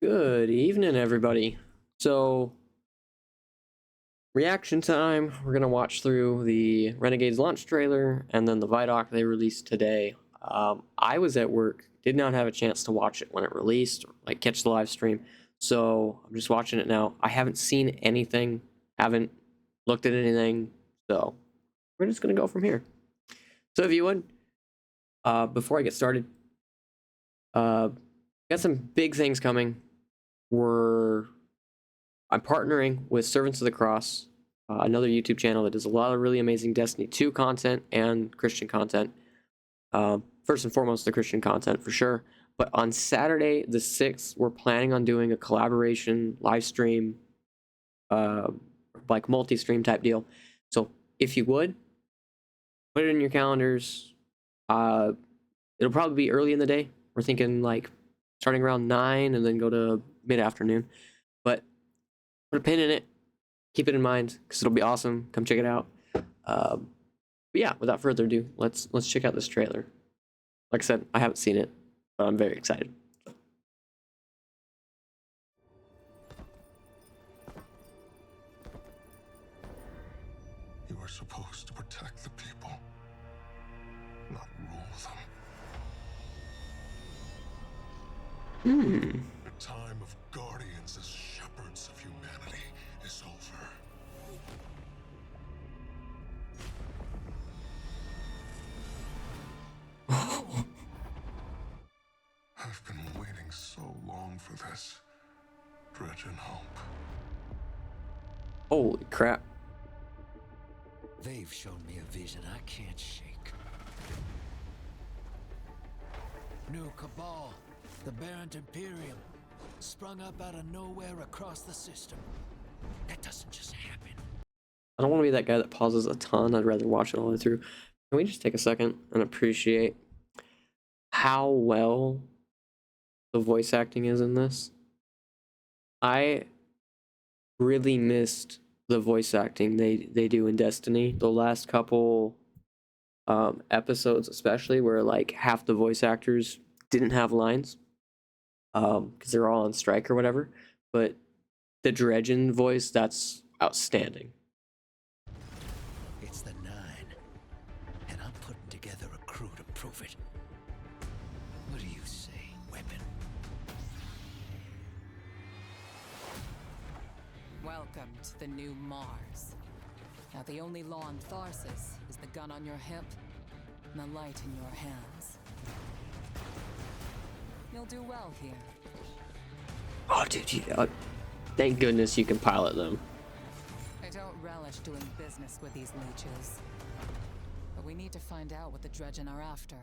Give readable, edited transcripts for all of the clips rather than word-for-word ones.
Good evening, everybody. So, reaction time. We're gonna watch through the Renegades launch trailer and then the ViDoc they released today. I was at work, did not have a chance to watch it when it released, like catch the live stream. So I'm just watching it now. I haven't seen anything, haven't looked at anything. So we're just gonna go from here. So if you would, before I get started, got some big things coming. I'm partnering with Servants of the Cross, another YouTube channel that does a lot of really amazing Destiny 2 content and Christian content. First and foremost, the Christian content for sure. But on Saturday, the 6th, we're planning on doing a collaboration live stream, like multi-stream type deal. So if you would, put it in your calendars. It'll probably be early in the day. We're thinking like starting around 9 and then go to mid-afternoon. But put a pin in it. Keep it in mind because it'll be awesome. Come check it out. But yeah, without further ado, let's check out this trailer. Like I said, I haven't seen it, but I'm very excited. You are supposed to protect the people, not rule them. The time of guardians as shepherds of humanity is over. I've been waiting so long for this. Dredge and hope. Holy crap. They've shown me a vision I can't shake. New Cabal, the Barrent Imperium, sprung up out of nowhere across the system. That doesn't just happen. I don't want to be that guy that pauses a ton. I'd rather watch it all the way through. Can we just take a second and appreciate how well the voice acting is in this? I really missed the voice acting they do in Destiny. The last couple episodes especially, where like half the voice actors didn't have lines because they're all on strike or whatever. But the Dredgen voice, that's outstanding. It's the 9, and I'm putting together a crew to prove it. What do you say, weapon? Welcome to the new Mars. Now the only law on Tharsis is the gun on your hip and the light in your hands. You'll do well here. Oh, dude, thank goodness you can pilot them. I don't relish doing business with these leeches. But we need to find out what the Dredgen are after.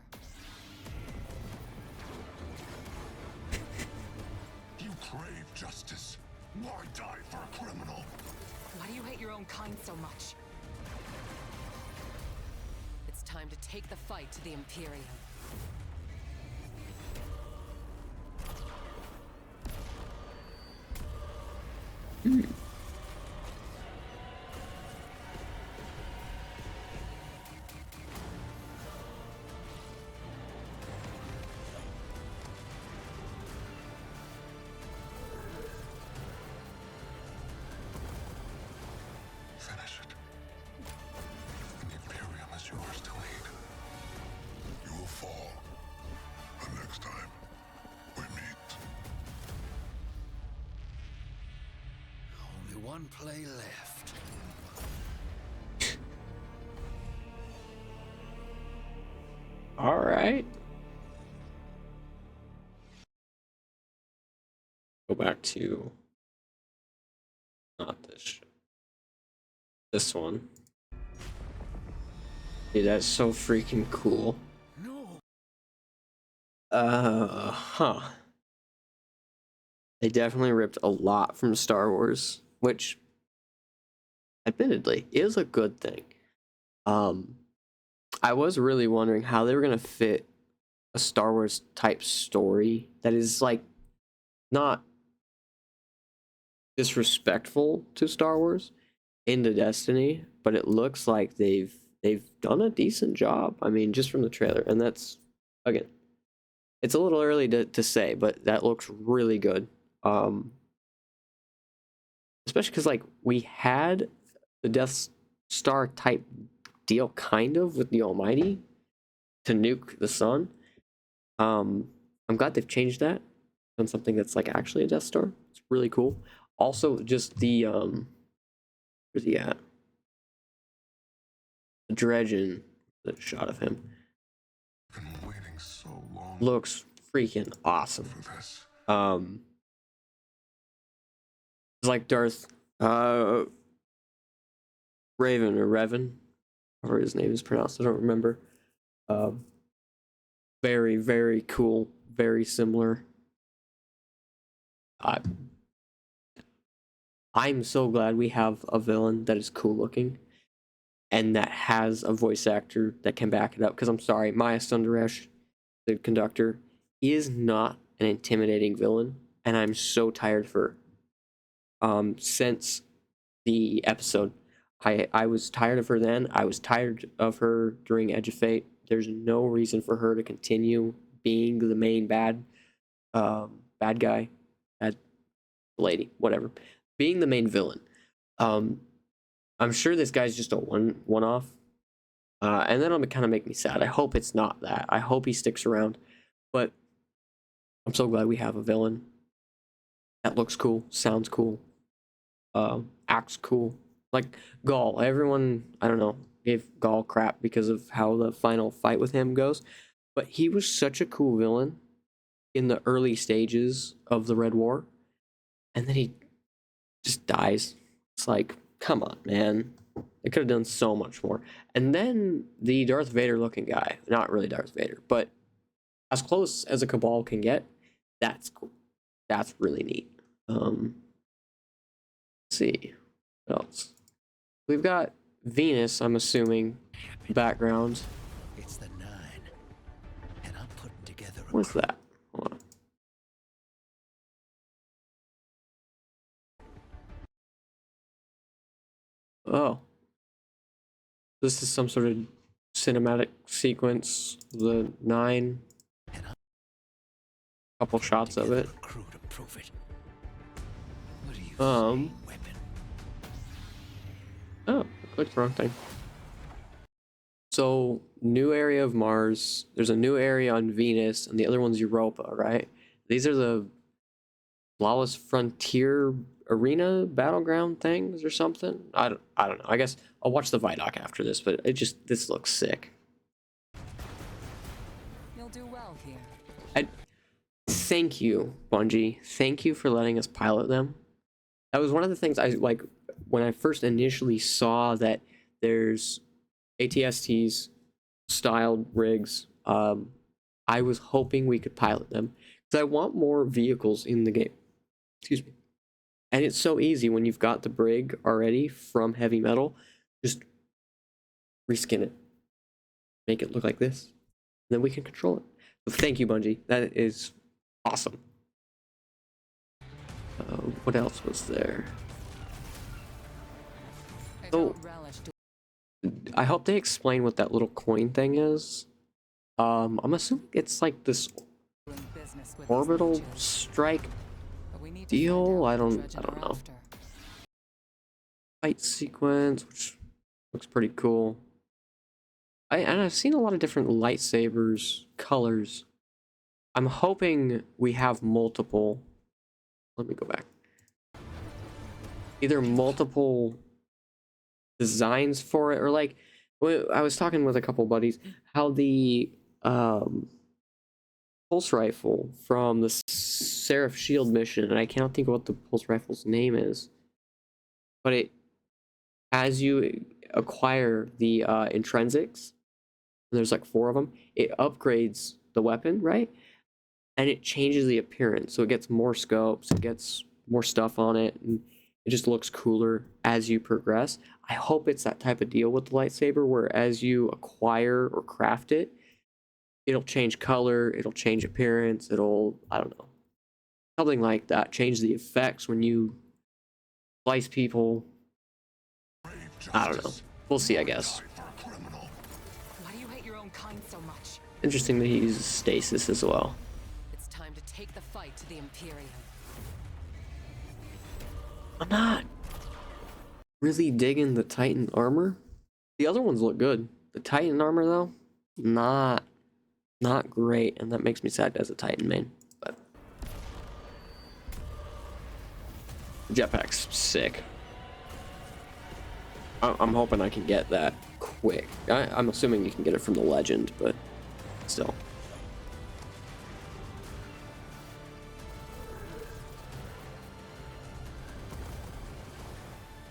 You crave justice. Why die for a criminal? Why do you hate your own kind so much? It's time to take the fight to the Imperium. Finish it. And the Imperium is yours to lead. You will fall. The next time we meet. Only one play left. All right. Go back to not this. This one. Dude, that's so freaking cool. No. They definitely ripped a lot from Star Wars, which admittedly is a good thing. I was really wondering how they were gonna fit a Star Wars type story that is like not disrespectful to Star Wars into Destiny, but it looks like they've done a decent job. I mean, just from the trailer, and that's again, it's a little early to say, but that looks really good. Especially because like we had the Death Star type deal kind of with the Almighty to nuke the sun. I'm glad they've changed that on something that's like actually a Death Star. It's really cool. Also, just the where's he at? The Dredgen, the shot of him I've been waiting so long looks freaking awesome. for this. It's like Darth Raven or Revan, however his name is pronounced. I don't remember. Very, very cool. Very similar. I'm so glad we have a villain that is cool looking and that has a voice actor that can back it up. Because I'm sorry, Maya Sundaresh, the conductor, is not an intimidating villain, and I'm so tired of her. Since the episode, I was tired of her then. I was tired of her during Edge of Fate. There's no reason for her to continue being the main bad guy, bad lady, whatever, being the main villain. I'm sure this guy's just a one off, and that'll kind of make me sad. I hope it's not that. I hope he sticks around, but I'm so glad we have a villain that looks cool, sounds cool, acts cool. Like Gaul, everyone, I don't know, gave Gaul crap because of how the final fight with him goes, but he was such a cool villain in the early stages of the Red War, and then he just dies. It's like, come on, man. They could have done so much more. And then the Darth Vader looking guy, not really Darth Vader, but as close as a Cabal can get, that's cool. That's really neat. Let's see. What else? We've got Venus, I'm assuming, background. It's the 9, and I'm putting together a What's crew. that? Hold on. Oh. This is some sort of cinematic sequence. The 9. And I'm Couple shots of together it. a crew to prove it. What do you Um. say, weapon? Oh, I clicked the wrong thing. So, new area of Mars. There's a new area on Venus, and the other one's Europa, right? These are the Flawless Frontier Arena battleground things or something. I don't know. I guess I'll watch the ViDoc after this, but this looks sick. You'll do well here. Thank you, Bungie. Thank you for letting us pilot them. That was one of the things I like when I first initially saw that there's ATSTs styled rigs. I was hoping we could pilot them because I want more vehicles in the game. Excuse me. And it's so easy when you've got the brig already from Heavy Metal. Just reskin it, make it look like this, and then we can control it. So thank you, Bungie. That is awesome. What else was there? I Oh. don't relish I hope they explain what that little coin thing is. I'm assuming it's like this doing business with these orbital leeches, strike but we need to deal. find out I what don't Dredgen are know. after. Fight sequence, which looks pretty cool. I've seen a lot of different lightsabers colors. I'm hoping we have multiple. Let me go back. Either multiple designs for it, or like I was talking with a couple buddies how the pulse rifle from the Seraph Shield mission, and I cannot think of what the pulse rifle's name is, but it, as you acquire the intrinsics, and there's like 4 of them, it upgrades the weapon, right? And it changes the appearance, so it gets more scopes, it gets more stuff on it, and it just looks cooler as you progress. I hope it's that type of deal with the lightsaber where as you acquire or craft it, it'll change color, it'll change appearance, it'll, I don't know, something like that. Change the effects when you slice people. I don't know. We'll see, I guess. Why do you hate your own kind so much? Interesting that he uses stasis as well. It's time to take the fight to the Imperium. I'm not really digging the Titan armor. The other ones look good. The Titan armor though, not great, and that makes me sad as a Titan main. But jetpack's sick. I'm hoping I can get that quick. I'm assuming you can get it from the legend, but still.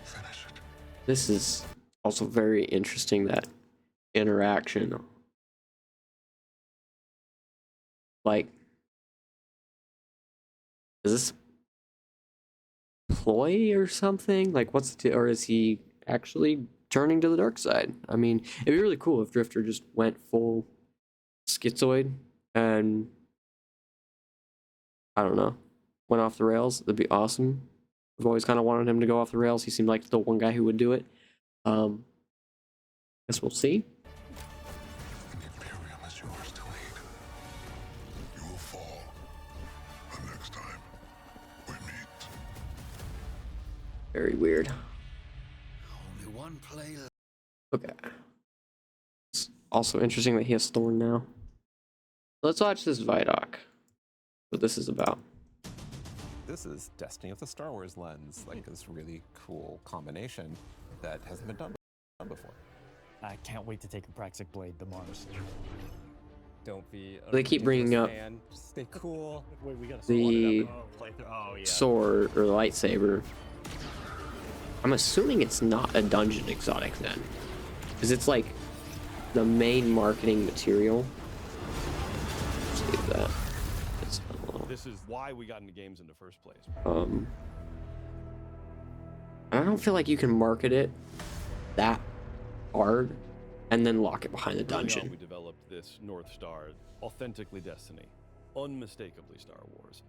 Finish it. This is also very interesting, that interaction. Like, is this ploy or something? Like, or is he actually turning to the dark side? I mean, it'd be really cool if Drifter just went full schizoid and, I don't know, went off the rails. That'd be awesome. I've always kind of wanted him to go off the rails. He seemed like the one guy who would do it. Guess we'll see. The Imperium is yours to lead. You will fall. The next time we meet. Very weird. Only one player. Okay. It's also interesting that he has Thorn now. Let's watch this ViDoc. What this is about. This is Destiny of the Star Wars lens, like this really cool combination that hasn't been done before. I can't wait to take a Praxic Blade to Mars. Don't be a They keep bringing ridiculous up fan. Just stay cool. Wait, we gotta the Oh, yeah. sword or lightsaber. I'm assuming it's not a dungeon exotic then, because it's like the main marketing material. Save that. It's a little, This is why we got into games in the first place. I don't feel like you can market it that hard and then lock it behind the Early on, dungeon. we developed this North Star, authentically Destiny, unmistakably Star Wars.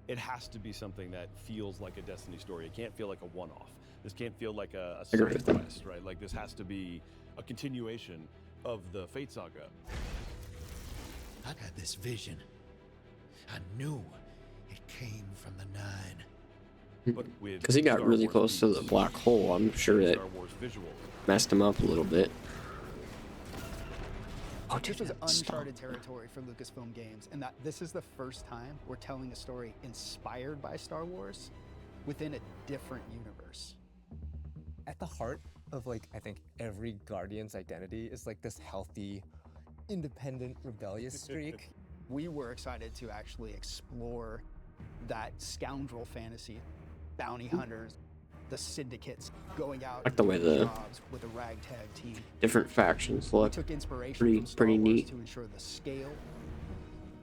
It has to be something that feels like a Destiny story. It can't feel like a one-off. This can't feel like a agree side with that. quest, right? Like this has to be a continuation of the Fate Saga. I had this vision. I knew it came from the Nine. But with Because he got Star really Wars close to the beats, black hole, I'm sure that Star Wars visual. messed him up a little bit. Oh, dude, This was stop. uncharted territory for Lucasfilm Games, and that this is the first time we're telling a story inspired by Star Wars within a different universe. At the heart of like I think every Guardian's identity is like this healthy, independent, rebellious streak. We were excited to actually explore that scoundrel fantasy, bounty hunters, the syndicates going out Like the way and doing the jobs with a ragtag team. different factions We look. took inspiration Pretty- from Star pretty Wars neat. to ensure the scale,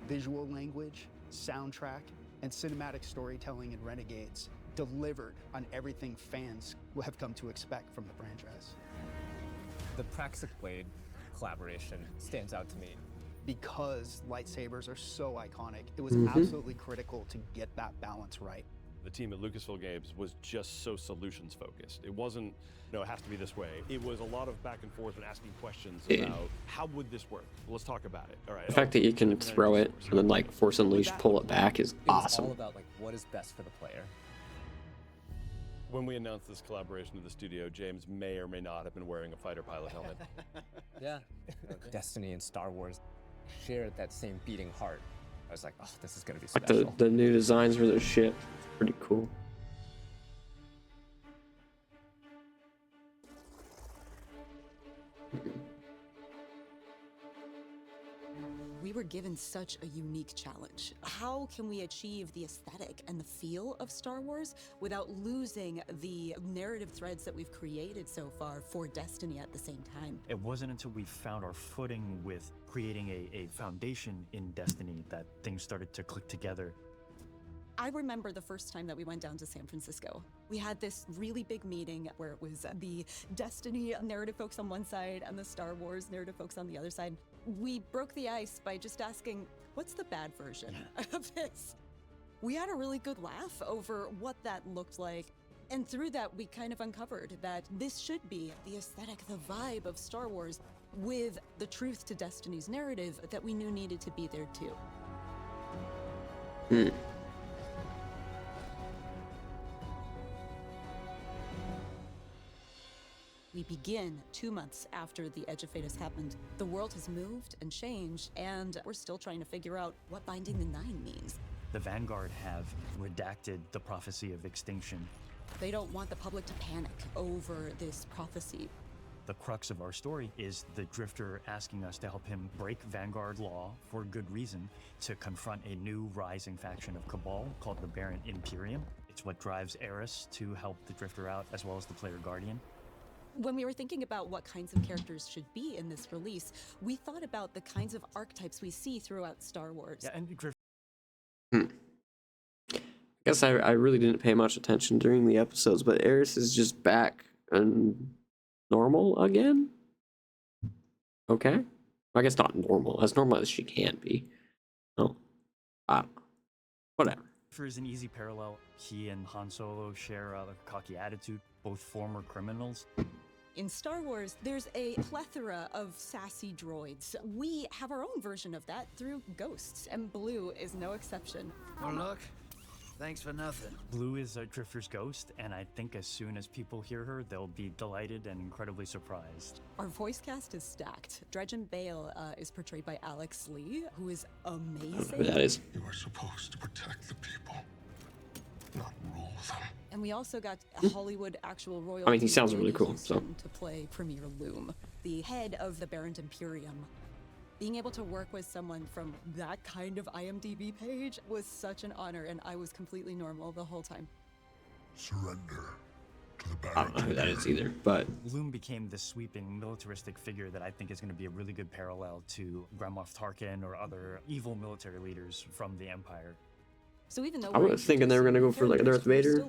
visual language, soundtrack, and cinematic storytelling in Renegades delivered on everything fans will have come to expect from the franchise. The Praxic Blade collaboration stands out to me. Because lightsabers are so iconic, it was Mhm. absolutely critical to get that balance right. The team at Lucasfilm Games was just so solutions focused. It wasn't, no, it has to be this way. It was a lot of back and forth and asking questions Yeah. about how would this work? Well, let's talk about it. All right. The fact that you can implement throw it resource. and then like Force Unleashed pull it back is It was all awesome. about like what is best for the player. When we announced this collaboration with the studio, James may or may not have been wearing a fighter pilot helmet. Yeah. Destiny and Star Wars shared that same beating heart. I was like, oh, this is gonna be Like special. the new designs for their ship, pretty cool. We were given such a unique challenge. How can we achieve the aesthetic and the feel of Star Wars without losing the narrative threads that we've created so far for Destiny at the same time? It wasn't until we found our footing with creating a foundation in Destiny that things started to click together. I remember the first time that we went down to San Francisco. We had this really big meeting where it was the Destiny narrative folks on one side and the Star Wars narrative folks on the other side. We broke the ice by just asking, what's the bad version of this? We had a really good laugh over what that looked like. And through that, we kind of uncovered that this should be the aesthetic, the vibe of Star Wars with the truth to Destiny's narrative that we knew needed to be there too. We begin 2 months after the Edge of Fate has happened. The world has moved and changed, and we're still trying to figure out what Binding the Nine means. The Vanguard have redacted the prophecy of extinction. They don't want the public to panic over this prophecy. The crux of our story is the Drifter asking us to help him break Vanguard law for good reason to confront a new rising faction of Cabal called the Barren Imperium. It's what drives Eris to help the Drifter out, as well as the player Guardian. When we were thinking about what kinds of characters should be in this release, we thought about the kinds of archetypes we see throughout Star Wars. Yeah, and Drifter. I guess I really didn't pay much attention during the episodes, but Eris is just back and normal again? Okay. I guess not normal. As normal as she can be. No. Whatever. Is an easy parallel. He and Han Solo share a cocky attitude, both former criminals. In Star Wars, there's a plethora of sassy droids. We have our own version of that through Ghosts, and Blue is no exception. Oh, look. Thanks for nothing. Blue is a Drifter's ghost, and I think as soon as people hear her, they'll be delighted and incredibly surprised. Our voice cast is stacked. Dredgen Bale is portrayed by Alex Lee, who is amazing. That is. You are supposed to protect the people, not rule them. And we also got a Hollywood actual royalty. I mean, he sounds really Whitney cool, so. Houston to play Premier Loom, the head of the Barren Imperium. Being able to work with someone from that kind of IMDb page was such an honor, and I was completely normal the whole time. Surrender to the I don't know who that is either, but Loom became this sweeping militaristic figure that I think is going to be a really good parallel to Grand Moff Tarkin or other evil military leaders from the Empire. So even though I was thinking they were gonna go for like a Darth Vader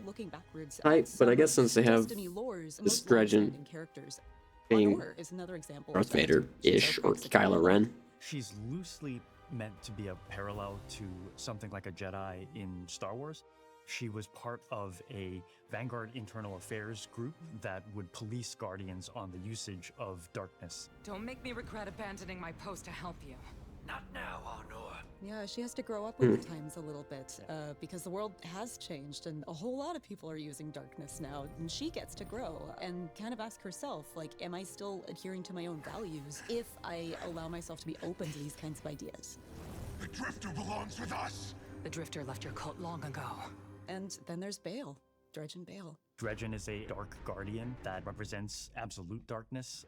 type, but I guess since they have this Dredgen being is another example Darth Vader-ish or Kylo Ren. She's loosely meant to be a parallel to something like a Jedi in Star Wars. She was part of a Vanguard internal affairs group that would police Guardians on the usage of darkness. Don't make me regret abandoning my post to help you. Not now, Arnor. Yeah, she has to grow up with the times a little bit, because the world has changed and a whole lot of people are using darkness now, and she gets to grow and kind of ask herself, like, am I still adhering to my own values if I allow myself to be open to these kinds of ideas? The Drifter belongs with us! The Drifter left your cult long ago. And then there's Bale, Dredgen Bale. Dredgen is a dark guardian that represents absolute darkness.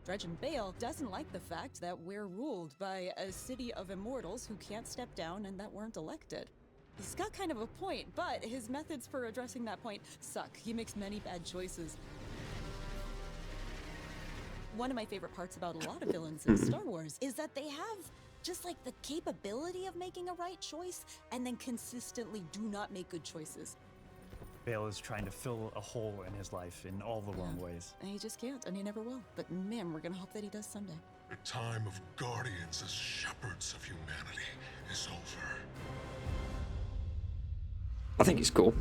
Dredgen Bale doesn't like the fact that we're ruled by a city of immortals who can't step down and that weren't elected. He's got kind of a point, but his methods for addressing that point suck. He makes many bad choices. One of my favorite parts about a lot of villains in Star Wars is that they have just like the capability of making a right choice and then consistently do not make good choices. Bale is trying to fill a hole in his life in all the wrong ways. And he just can't, and he never will. But man, we're gonna hope that he does someday. The time of guardians as shepherds of humanity is over. I think he's cool,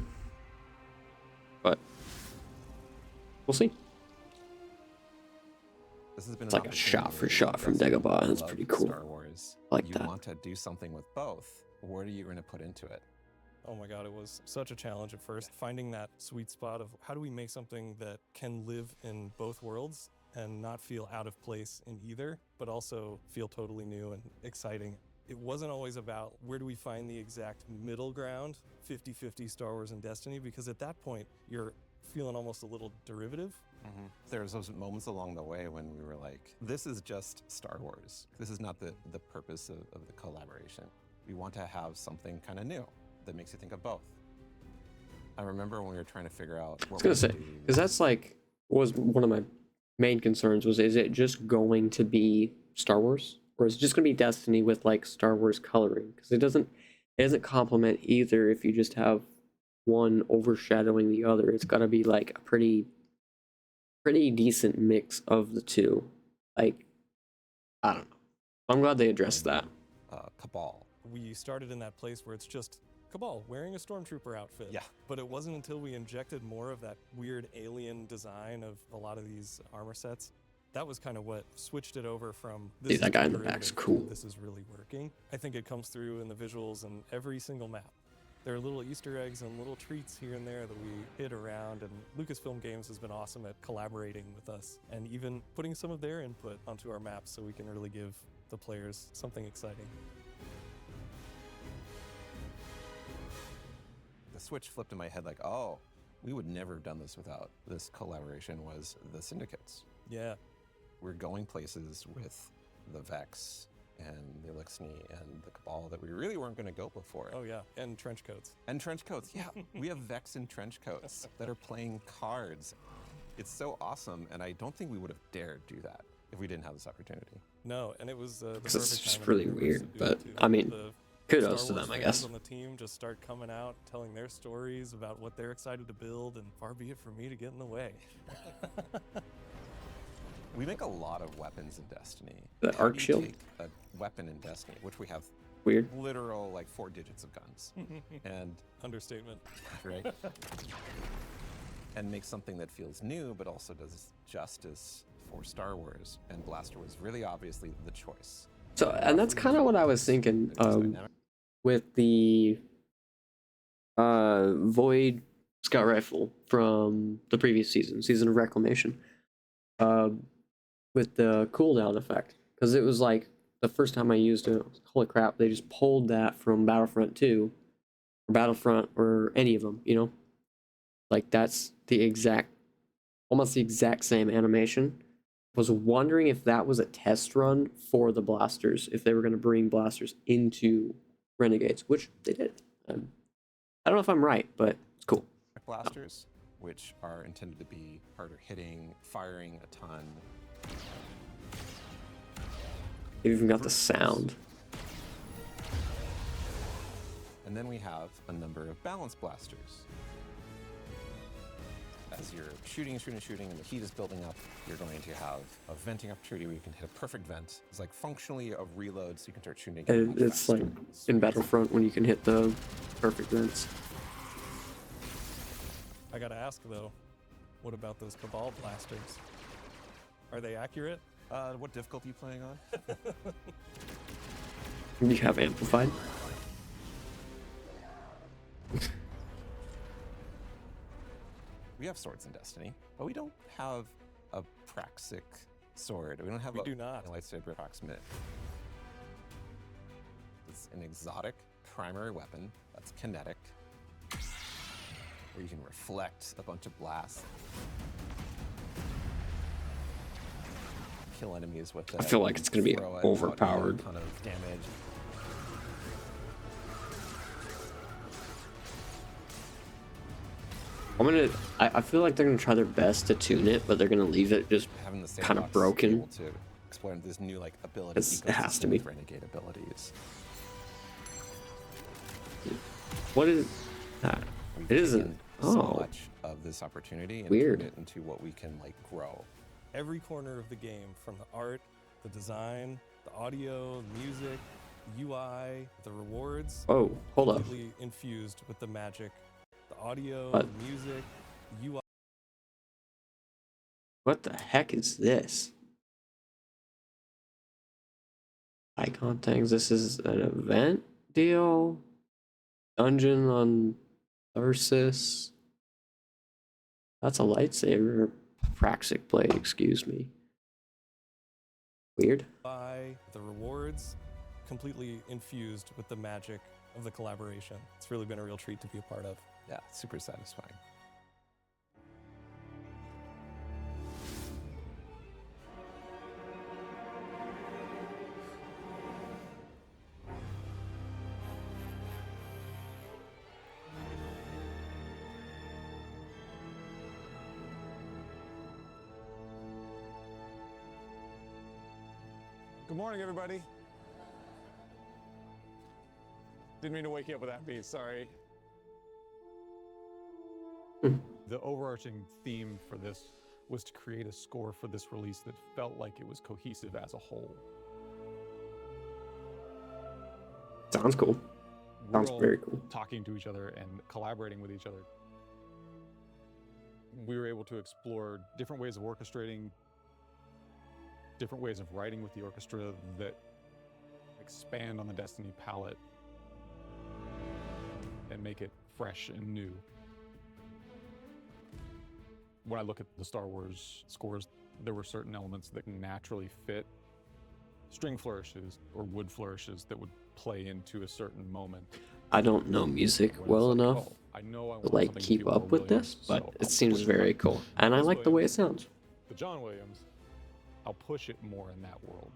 but we'll see. This has been It's like a shot for shot from Dagobah, and it's pretty cool. Star Wars. I like you that. want to do something with both. What are you going to put into it? Oh my god, it was such a challenge at first, finding that sweet spot of how do we make something that can live in both worlds and not feel out of place in either, but also feel totally new and exciting. It wasn't always about where do we find the exact middle ground, 50-50 Star Wars and Destiny, because at that point, you're feeling almost a little derivative. There's those moments along the way when we were like, this is just Star Wars. This is not the purpose of the collaboration. We want to have something kind of new that makes you think of both. I remember when we were trying to figure out what I was gonna say, because that's like was one of my main concerns was, is it just going to be Star Wars, or is it just gonna be Destiny with like Star Wars coloring? Because it doesn't complement either if you just have one overshadowing the other. It's got to be like a pretty decent mix of the two. Like, I don't know. I'm glad they addressed that. Cabal. We started in that place where it's just Cabal wearing a stormtrooper outfit. Yeah. But it wasn't until we injected more of that weird alien design of a lot of these armor sets, that was kind of what switched it over from this. Dude, that is guy in the derivative back's to cool. This is really working. I think it comes through in the visuals and every single map. There are little Easter eggs and little treats here and there that we hid around, and Lucasfilm Games has been awesome at collaborating with us and even putting some of their input onto our maps so we can really give the players something exciting. The switch flipped in my head like, oh, we would never have done this without this collaboration was the syndicates. Yeah. We're going places with the Vex and the Elixni and the Cabal that we really weren't going to go before. Oh yeah, and trench coats. And trench coats, yeah. We have Vex in trench coats that are playing cards. It's so awesome, and I don't think we would have dared do that if we didn't have this opportunity. No, and it was the perfect Because it's just time really and weird, to do but it, too. I mean, The kudos Star to Wars them, I fans guess. on the team just start coming out, telling their stories about what they're excited to build, and far be it for me to get in the way. We make a lot of weapons in Destiny. The How arc do you shield? take a weapon in Destiny, which we have Weird. literal like 4 digits of guns, and Understatement. right, and make something that feels new but also does justice for Star Wars. And Blaster was really obviously the choice. So, and that's kind of what I was thinking with the Void Scout Rifle from the previous season of Reclamation, with the cooldown effect, because it was like the first time I used it, holy crap, they just pulled that from Battlefront 2, or Battlefront, or any of them, you know? Like, that's the exact, almost the exact same animation. Was wondering if that was a test run for the blasters, if they were going to bring blasters into Renegades, which they did. I don't know if I'm right, but it's cool. Blasters, which are intended to be harder hitting, firing a ton. They've even got the sound. And then we have a number of balance blasters. As you're shooting, and the heat is building up, you're going to have a venting opportunity where you can hit a perfect vent. It's like functionally a reload, so you can start shooting again. And it's like in Battlefront when you can hit the perfect vents. I gotta ask though, what about those Cabal blasters? Are they accurate? What difficulty are you playing on? You have amplified. We have swords in Destiny, but we don't have a Praxic sword. We don't have We do not. a lightsaber approximate. It's an exotic primary weapon that's kinetic, where you can reflect a bunch of blasts. Kill enemies with it. I feel like it's gonna be throw it, overpowered. A ton of damage. I feel like they're gonna try their best to tune it, but they're gonna leave it just Having the kind of sandbox broken. able to explore this new like ability. It has to be. with Renegade abilities. What is that? We've It isn't. taken Oh, so much of this opportunity and Weird. turned it into what we can like grow. Every corner of the game, from the art, the design, the audio, the music, the UI, the rewards, oh, hold up. completely infused with the magic. The audio, What? the music, the UI. What the heck is this? Icon things. This is an event deal. Dungeon on Tharsis. That's a lightsaber. Praxic blade, excuse me. Weird. By the rewards, completely infused with the magic of the collaboration. It's really been a real treat to be a part of. Yeah, super satisfying. Good morning, everybody. Didn't mean to wake you up with that beat, sorry. The overarching theme for this was to create a score for this release that felt like it was cohesive as a whole. Sounds cool. Sounds We're all very cool. talking to each other and collaborating with each other. We were able to explore different ways of orchestrating, different ways of writing with the orchestra that expand on the Destiny palette. and make it fresh and new. When I look at the Star Wars scores, there were certain elements that naturally fit string flourishes or wood flourishes that would play into a certain moment. I don't know music When it's well like, enough oh, I know I to want like something to keep feel more up with Williams, this, but so it I'll seems push very that. cool, and I This like the way it Williams, sounds. The John Williams, I'll push it more in that world.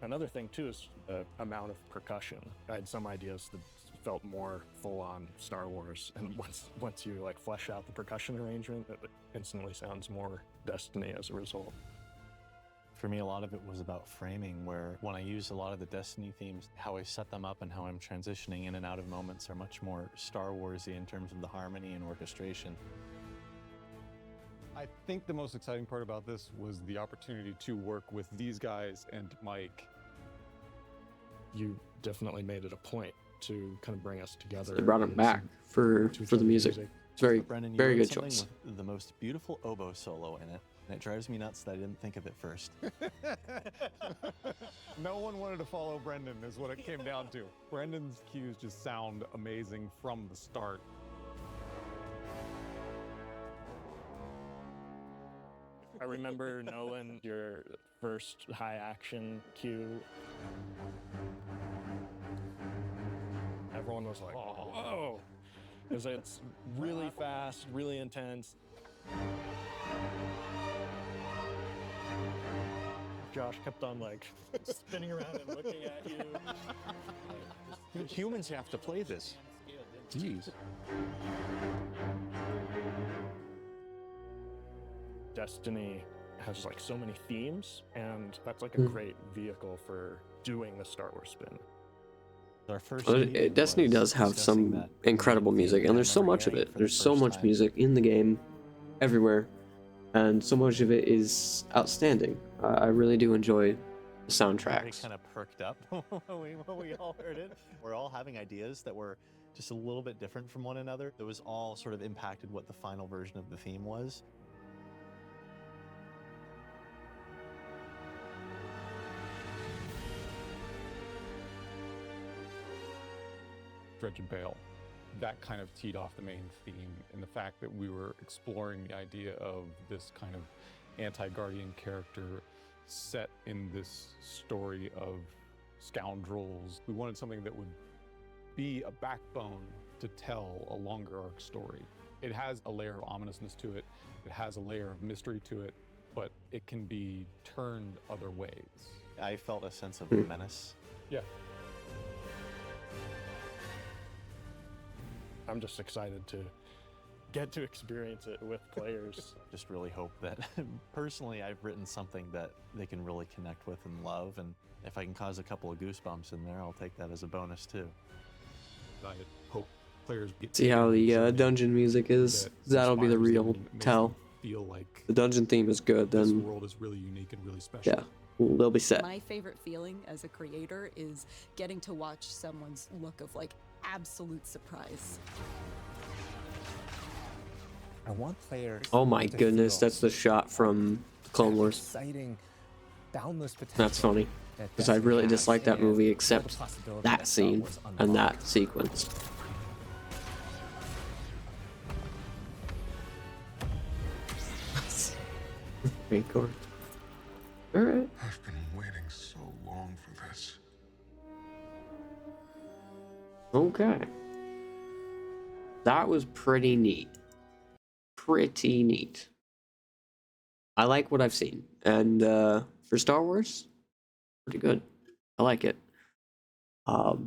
Another thing too is the amount of percussion. I had some ideas that felt more full-on Star Wars, and once you like flesh out the percussion arrangement, it instantly sounds more Destiny as a result. For me, a lot of it was about framing, where when I use a lot of the Destiny themes, how I set them up and how I'm transitioning in and out of moments are much more Star Warsy in terms of the harmony and orchestration. I think the most exciting part about this was the opportunity to work with these guys and Mike. You definitely made it a point to kind of bring us together. They brought him back for the music. It's very, Brendan, you very wrote good something choice. with the most beautiful oboe solo in it, and it drives me nuts that I didn't think of it first. No one wanted to follow Brendan is what it came down to. Brendan's cues just sound amazing from the start. I remember knowing your first high action cue. Everyone was like, whoa! Because it's really fast, really intense. Josh kept on like spinning around and looking at you. Humans have to play this. Jeez. Destiny has like so many themes, and that's like a great vehicle for doing the Star Wars spin. Our first Well, meeting Destiny was does have discussing some that incredible theme, music, and I and there's so remember much of hearing it. for the There's so first much time. music in the game, everywhere, and so much of it is outstanding. I really do enjoy the We soundtracks. kind of perked up when we all heard it. We're all having ideas that were just a little bit different from one another. That was all sort of impacted what the final version of the theme was. Dredge and Bale. That kind of teed off the main theme, and the fact that we were exploring the idea of this kind of anti-Guardian character set in this story of scoundrels. We wanted something that would be a backbone to tell a longer arc story. It has a layer of ominousness to it, it has a layer of mystery to it, but it can be turned other ways. I felt a sense of menace. Yeah. I'm just excited to get to experience it with players. Just really hope that, personally, I've written something that they can really connect with and love, and if I can cause a couple of goosebumps in there, I'll take that as a bonus too. I hope players get See how the dungeon music is? That'll be the inspires them real and makes tell. them feel like The dungeon theme is good, this then world is really unique and really special. yeah, they'll be set. My favorite feeling as a creator is getting to watch someone's look of like absolute surprise. I want players. Oh my to goodness, feel that's the shot from Clone Wars. exciting, boundless potential. That's funny, that because I Destiny really has dislike that and movie all the except possibilities that Star scene Wars and that unlocks. sequence. Rancor. Alright. I've been waiting so long for this. Okay. That was pretty neat. Pretty neat. I like what I've seen. And for Star Wars, pretty good. I like it. So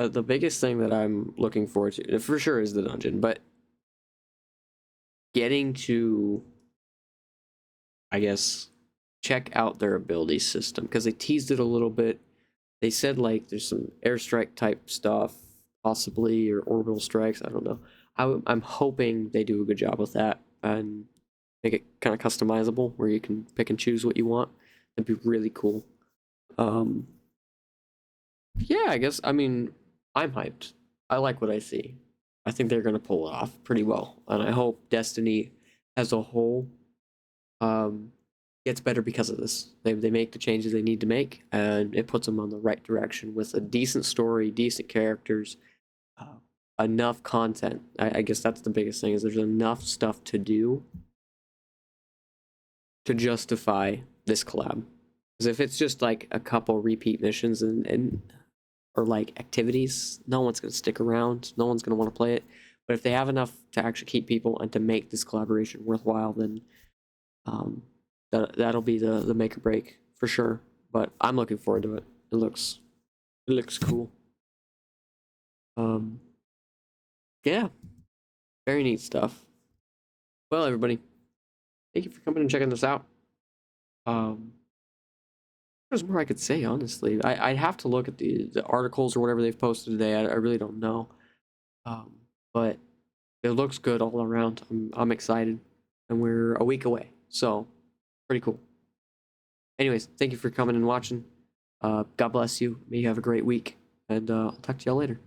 the biggest thing that I'm looking forward to, for sure, is the dungeon, but getting to, I guess, check out their ability system, because they teased it a little bit. They said like there's some airstrike type stuff, possibly, or orbital strikes. I don't know. I'm hoping they do a good job with that and make it kind of customizable, where you can pick and choose what you want. That'd be really cool. Yeah, I guess, I mean, I'm hyped. I like what I see. I think they're gonna pull it off pretty well, and I hope Destiny as a whole gets gets better because of this. They make the changes they need to make, and it puts them on the right direction with a decent story, decent characters, enough content. I guess that's the biggest thing, is there's enough stuff to do to justify this collab. Because if it's just like a couple repeat missions and or like activities, no one's going to stick around. No one's going to want to play it. But if they have enough to actually keep people and to make this collaboration worthwhile, then that'll be the make or break for sure. But I'm looking forward to it. It looks cool. Yeah, very neat stuff. Well, everybody, thank you for coming and checking this out. There's more I could say, honestly. I'd have to look at the articles or whatever they've posted today. I really don't know. But it looks good all around. I'm excited, and we're a week away, so pretty cool. Anyways, thank you for coming and watching. God bless you. May you have a great week, and I'll talk to y'all later.